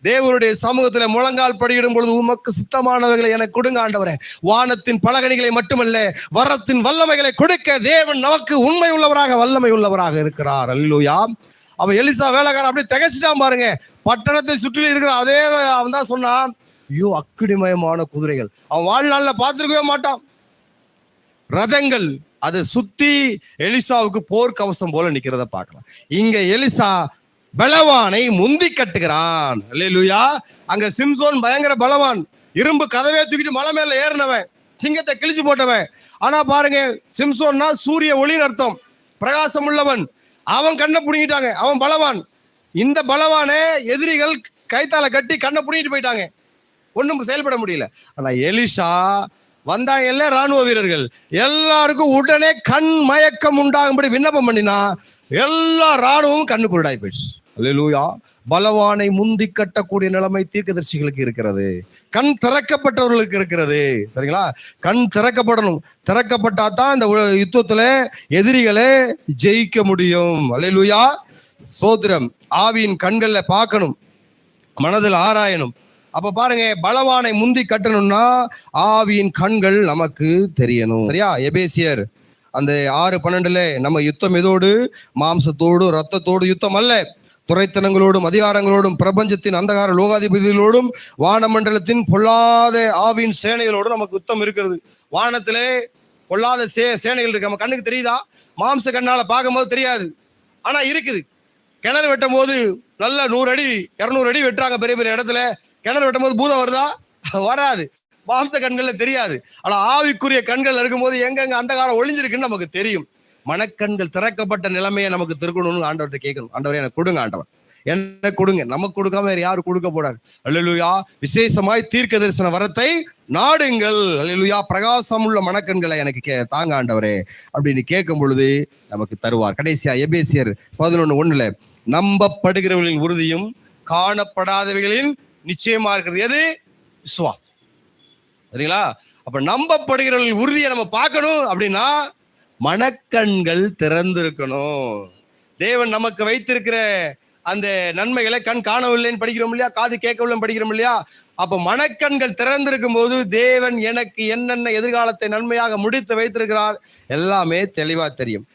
தேவனுடைய சமூகத்தில் முழங்கால் படியிடும் பொழுது, உமக்கு சித்தமானவைகளை எனக்கு கொடுங்க ஆண்டவரே. வானத்தின் பலகணிகளை மட்டுமல்ல, வரத்தின் வல்லமைகளை கொடுக்க தேவன் நமக்கு உண்மை உள்ளவராக, வல்லமை உள்ளவராக இருக்கிறார். அல்லேலூயா. அவன் எலிசா வேலைக்காரன் அப்படியே திகைச்சிட்டான் பாருங்க. பட்டணத்தை சுற்றி இருக்கிற அதே அவன் தான் சொன்னான், ஐயோ அக்கினிமயமான குதிரைகள். அவன் வாழ்நாள்ல பார்த்திருக்கவே மாட்டான். ரதங்கள் அதை சுத்தி எலிசாவுக்கு போர் கவசம் போல நிக்கிறத பார்க்கலாம். இங்க எலிசா பலவானை முந்தி கட்டுகிறான். அல்லேலூயா. அங்க சிம்சோன் பயங்கர பலவான், இரும்பு கதவே தூக்கிட்டு மலை மேல ஏறினவன், சிங்கத்தை கிழிச்சு போட்டவன். ஆனா பாருங்க, சிம்சோன்னா சூரிய ஒளின்னு அர்த்தம், பிரகாசம் உள்ளவன். அவன் கண்ணை புடுங்கிட்டாங்க, அவன் பலவான். இந்த பலவானே எதிரிகள் கைத்தால கட்டி கண்ணை புடுங்கிட்டு போயிட்டாங்க, ஒண்ணும் செயல்பட முடியல. ஆனா எலிசா வந்தாங்க, எல்லாம் ராணுவ வீரர்கள், எல்லாருக்கும் உடனே கண் மயக்கம் உண்டாகும்படி விண்ணப்பம் பண்ணினா எல்லா ராணுவமும் கண்ணு குருடாய் போயிடுச்சு. அல்லேலூயா. பலவானை முந்தி கட்டக்கூடிய நிலைமை தீர்க்கதரிசிகளுக்கு இருக்கிறது, கண் திறக்கப்பட்டவர்களுக்கு இருக்கிறது. சரிங்களா? கண் திறக்கப்படணும். திறக்கப்பட்டா தான் இந்த யுத்தத்துல எதிரிகளை ஜெயிக்க முடியும். அல்லேலூயா. ஸ்தோத்திரம். ஆவியின் கண்கள்ல பார்க்கணும், மனதில் ஆராயணும். அப்ப பாருங்க, பலவானை முந்தி கட்டணும்னா ஆவியின் கண்கள் நமக்கு தெரியணும். சரியா? எபேசியர் அந்த 6:12 நம்ம யுத்தம் எதோடு? மாம்சத்தோடும் ரத்தத்தோடு யுத்தம் அல்ல, துரைத்தனங்களோடும் அதிகாரங்களோடும் பிரபஞ்சத்தின் அந்தகார லோகாதிபதிகளோடும் வானமண்டலத்தின் பொல்லாத ஆவியின் சேனைகளோடும் நமக்கு யுத்தம் இருக்கிறது. வானத்திலே பொல்லாத சேனைகள் இருக்கு. நம்ம கண்ணுக்கு தெரியுதா? மாம்ச கண்ணால பார்க்கும் போது தெரியாது, ஆனா இருக்குது. கிணறு வெட்டும் போது நல்ல 100 அடி 200 அடி வெட்டுறாங்க பெரிய பெரிய இடத்துல. கிணறு வெட்டும் போது பூதம் வருதா? வராது. மாம்ச கண்கள்ல தெரியாது. ஆனா ஆவிக்குரிய கண்கள் இருக்கும்போது எங்கெங்க அந்தகாரம் ஒளிஞ்சிருக்குன்னு நமக்கு தெரியும். மனக்கண்கள் திறக்கப்பட்ட நிலைமையை நமக்கு திருக்கணும்னு ஆண்டவர்கிட்ட கேட்கணும். ஆண்டவரே எனக்கு கொடுங்க, ஆண்டவர் என்ன கொடுங்க. நமக்கு கொடுக்காம வேற யாரும் கொடுக்க போறாரு. அல்லேலூயா. விசேஷமாய் தீர்க்க தரிசன வரத்தை நாடுங்கள். அல்லேலூயா. பிரகாசம் உள்ள மனக்கண்களை எனக்கு தாங்க ஆண்டவரே அப்படின்னு கேட்கும் பொழுது நமக்கு தருவார். கடைசியா எபேசியர் 11:1 நம்பப்படுகிறவர்களின் உறுதியும் காணப்படாதவைகளின் நிச்சயமா இருக்கிறது எது? விசுவாசம். சரிங்களா? அப்ப நம்பப்படுகிறவர்களின் உறுதியை நம்ம பார்க்கணும் அப்படின்னா மனக்கண்கள் திறந்திருக்கணும். தேவன் நமக்கு வைத்திருக்கிற அந்த நன்மைகளை கண் காணவில்லைன்னு படிக்கிறோம் இல்லையா, காது கேட்கவில்லைன்னு படிக்கிறோம் இல்லையா. அப்ப மனக்கண்கள் திறந்திருக்கும் போது தேவன் எனக்கு என்னென்ன எதிர்காலத்தை நன்மையாக முடித்து வைத்திருக்கிறார் எல்லாமே தெளிவா தெரியும்.